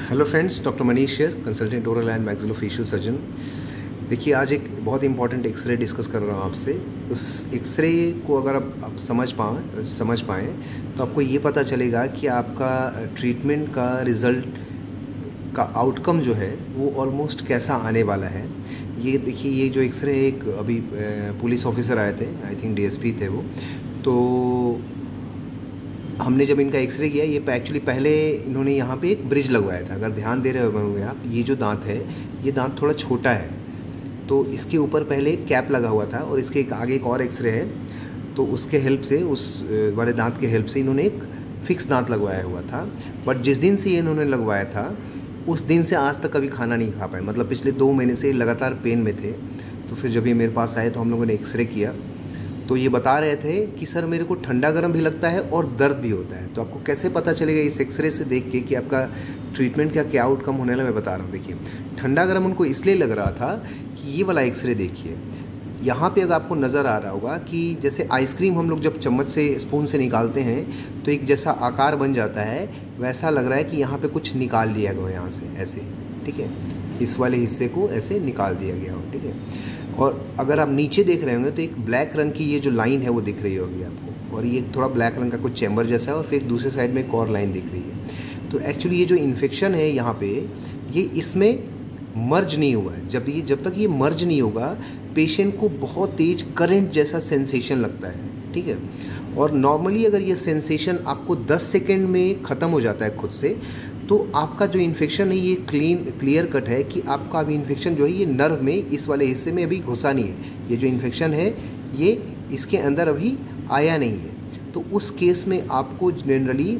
Hello friends, doctor Manish share, consultant oral and maxillofacial surgeon. देखिए, आज एक बहुत इंपॉर्टेंट एक्सरे डिस्कस कर रहा हूँ आपसे। उस एक्सरे को अगर आप समझ पाएँ तो आपको ये पता चलेगा कि आपका ट्रीटमेंट का रिज़ल्ट का आउटकम जो है वो ऑलमोस्ट कैसा आने वाला है। ये देखिए, ये जो एक्सरे है, एक अभी पुलिस ऑफिसर आए थे, आई थिंक डीएसपी थे वो। तो हमने जब इनका एक्सरे किया, ये एक्चुअली पहले इन्होंने यहाँ पे एक ब्रिज लगवाया था। अगर ध्यान दे रहे होंगे आप, ये जो दांत है, ये दांत थोड़ा छोटा है, तो इसके ऊपर पहले एक कैप लगा हुआ था और इसके आगे एक और एक्सरे है। तो उसके हेल्प से, उस वाले दांत के हेल्प से इन्होंने एक फ़िक्स दांत लगवाया हुआ था। बट जिस दिन से ये इन्होंने लगवाया था, उस दिन से आज तक कभी खाना नहीं खा पाए। मतलब पिछले 2 महीने से लगातार पेन में थे। तो फिर जब ये मेरे पास आए तो हम लोगों ने एक्सरे किया, तो ये बता रहे थे कि सर, मेरे को ठंडा गर्म भी लगता है और दर्द भी होता है। तो आपको कैसे पता चलेगा इस एक्सरे से देख के कि आपका ट्रीटमेंट का क्या आउटकम होने वाला, मैं बता रहा हूँ। देखिए, ठंडा गर्म उनको इसलिए लग रहा था कि ये वाला एक्सरे देखिए, यहाँ पे अगर आपको नज़र आ रहा होगा कि जैसे आइसक्रीम हम लोग जब चम्मच से, स्पून से निकालते हैं तो एक जैसा आकार बन जाता है, वैसा लग रहा है कि यहाँ पे कुछ निकाल लिया गया यहाँ से, ऐसे, ठीक है। इस वाले हिस्से को ऐसे निकाल दिया गया हो, ठीक है। और अगर आप नीचे देख रहे होंगे तो एक ब्लैक रंग की ये जो लाइन है वो दिख रही होगी आपको, और ये थोड़ा ब्लैक रंग का कुछ चैम्बर जैसा है, और फिर दूसरे साइड में एक और लाइन दिख रही है। तो एक्चुअली ये जो इन्फेक्शन है यहाँ पे, ये इसमें मर्ज नहीं हुआ है। जब तक ये मर्ज नहीं होगा, पेशेंट को बहुत तेज करंट जैसा सेंसेशन लगता है, ठीक है। और नॉर्मली अगर ये सेंसेशन आपको 10 सेकेंड में ख़त्म हो जाता है खुद से, तो आपका जो इन्फेक्शन है ये क्लियर कट है कि आपका अभी इन्फेक्शन जो है ये नर्व में, इस वाले हिस्से में अभी घुसा नहीं है। ये जो इन्फेक्शन है ये इसके अंदर अभी आया नहीं है। तो उस केस में आपको जनरली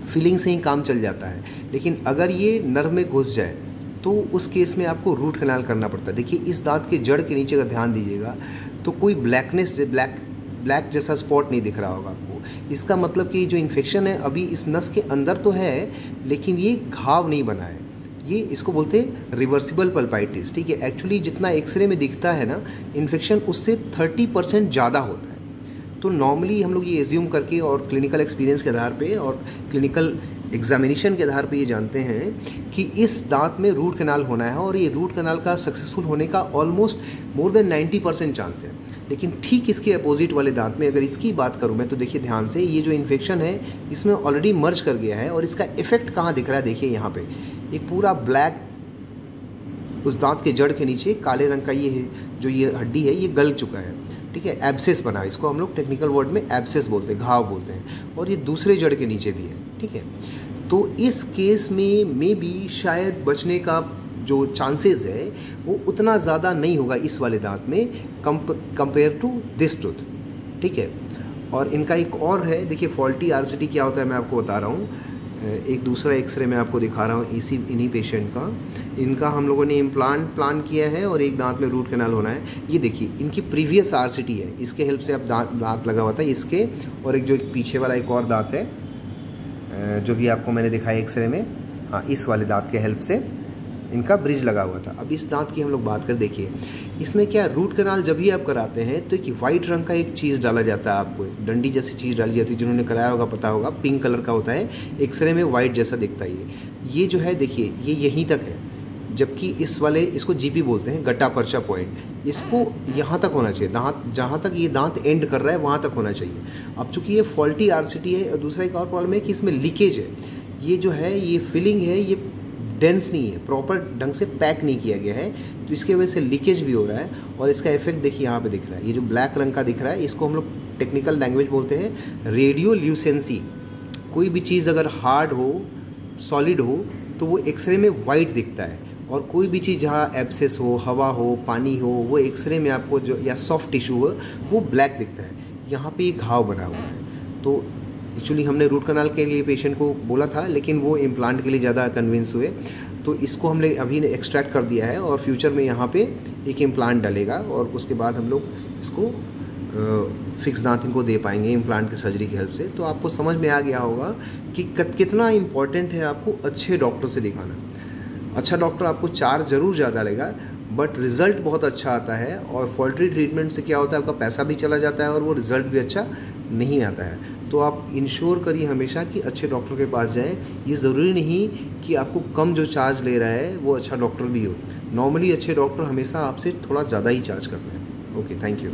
फीलिंग से ही काम चल जाता है। लेकिन अगर ये नर्व में घुस जाए तो उस केस में आपको रूट कैनाल करना पड़ता है। देखिए, इस दांत के जड़ के नीचे अगर ध्यान दीजिएगा तो कोई ब्लैक जैसा स्पॉट नहीं दिख रहा होगा आपको। इसका मतलब कि जो इन्फेक्शन है अभी इस नस के अंदर तो है, लेकिन ये घाव नहीं बना है। ये इसको बोलते हैं रिवर्सिबल पल्पाइटिस, ठीक है। एक्चुअली जितना एक्सरे में दिखता है ना इन्फेक्शन, उससे 30% ज़्यादा होता है। तो नॉर्मली हम लोग ये एज्यूम करके और क्लिनिकल एक्सपीरियंस के आधार पे और क्लिनिकल एग्जामिनेशन के आधार पे ये जानते हैं कि इस दांत में रूट कैनाल होना है, और ये रूट कैनाल का सक्सेसफुल होने का ऑलमोस्ट मोर देन 90% चांस है। लेकिन ठीक इसके अपोजिट वाले दांत में अगर इसकी बात करूं मैं, तो देखिए ध्यान से, ये जो इन्फेक्शन है इसमें ऑलरेडी मर्ज कर गया है। और इसका इफेक्ट कहाँ दिख रहा है, देखिए यहाँ पे एक पूरा ब्लैक, उस दांत के जड़ के नीचे काले रंग का ये हड्डी है, ये गल चुका है, ठीक है। एब्सेस बना, इसको हम लोग टेक्निकल वर्ड में एब्सेस बोलते हैं, घाव बोलते हैं। और ये दूसरे जड़ के नीचे भी है, ठीक है। तो इस केस में भी शायद बचने का जो चांसेस है वो उतना ज़्यादा नहीं होगा इस वाले दांत में कंपेयर टू दिस टूथ, ठीक है। और इनका एक और है, देखिए फॉल्टी आरसीटी क्या होता है मैं आपको बता रहा हूँ। एक दूसरा एक्सरे मैं आपको दिखा रहा हूँ इन्हीं पेशेंट का। इनका हम लोगों ने इम्प्लांट प्लान किया है और एक दांत में रूट कैनाल होना है। ये देखिए, इनकी प्रीवियस आरसीटी है, इसके हेल्प से अब दांत लगा हुआ था इसके, और एक जो पीछे वाला एक और दांत है जो भी आपको मैंने दिखाया एक्सरे में, हाँ, इस वाले दांत के हेल्प से इनका ब्रिज लगा हुआ था। अब इस दांत की हम लोग बात कर, देखिए इसमें क्या, रूट कैनाल जब भी आप कराते हैं तो एक वाइट रंग का एक चीज़ डाला जाता है, आपको डंडी जैसी चीज़ डाली जाती है। जिन्होंने कराया होगा पता होगा, पिंक कलर का होता है, एक्सरे में वाइट जैसा दिखता है। ये जो है देखिए, ये यहीं तक है, जबकि इस वाले, इसको जीपी बोलते हैं, गट्टा पर्चा पॉइंट, इसको यहाँ तक होना चाहिए। दांत जहाँ तक ये दांत एंड कर रहा है वहाँ तक होना चाहिए। अब चूंकि ये फॉल्टी आरसीटी है, और दूसरा एक और प्रॉब्लम है कि इसमें लीकेज है। ये जो है, ये फिलिंग है, ये डेंस नहीं है, प्रॉपर ढंग से पैक नहीं किया गया है, तो इसके वजह से लीकेज भी हो रहा है। और इसका इफेक्ट देखिए यहाँ पे दिख रहा है, ये जो ब्लैक रंग का दिख रहा है, इसको हम लोग टेक्निकल लैंग्वेज बोलते हैं रेडियोल्यूसेंसी। कोई भी चीज़ अगर हार्ड हो, सॉलिड हो, तो वो एक्सरे में वाइट दिखता है, और कोई भी चीज़ जहाँ एब्सेस हो, हवा हो, पानी हो, वो एक्सरे में आपको जो, या सॉफ्ट टिश्यू हो, वो ब्लैक दिखता है। यहाँ पे एक घाव बना हुआ है। तो एक्चुअली हमने रूट कैनाल के लिए पेशेंट को बोला था, लेकिन वो इम्प्लांट के लिए ज़्यादा कन्विंस हुए, तो इसको हमने अभी एक्सट्रैक्ट कर दिया है, और फ्यूचर में यहाँ पे एक इम्प्लांट डलेगा, और उसके बाद हम लोग इसको फिक्स दांत इनको दे पाएंगे इम्प्लांट की सर्जरी की हेल्प से। तो आपको समझ में आ गया होगा कि कितना इम्पॉर्टेंट है आपको अच्छे डॉक्टर से दिखाना। अच्छा डॉक्टर आपको चार्ज ज़रूर ज़्यादा लेगा, बट रिज़ल्ट बहुत अच्छा आता है। और फॉल्टी ट्रीटमेंट से क्या होता है, आपका पैसा भी चला जाता है और वो रिज़ल्ट भी अच्छा नहीं आता है। तो आप इंश्योर करिए हमेशा कि अच्छे डॉक्टर के पास जाएं। ये ज़रूरी नहीं कि आपको कम जो चार्ज ले रहा है वो अच्छा डॉक्टर भी हो। नॉर्मली अच्छे डॉक्टर हमेशा आपसे थोड़ा ज़्यादा ही चार्ज करते हैं। Okay, thank you.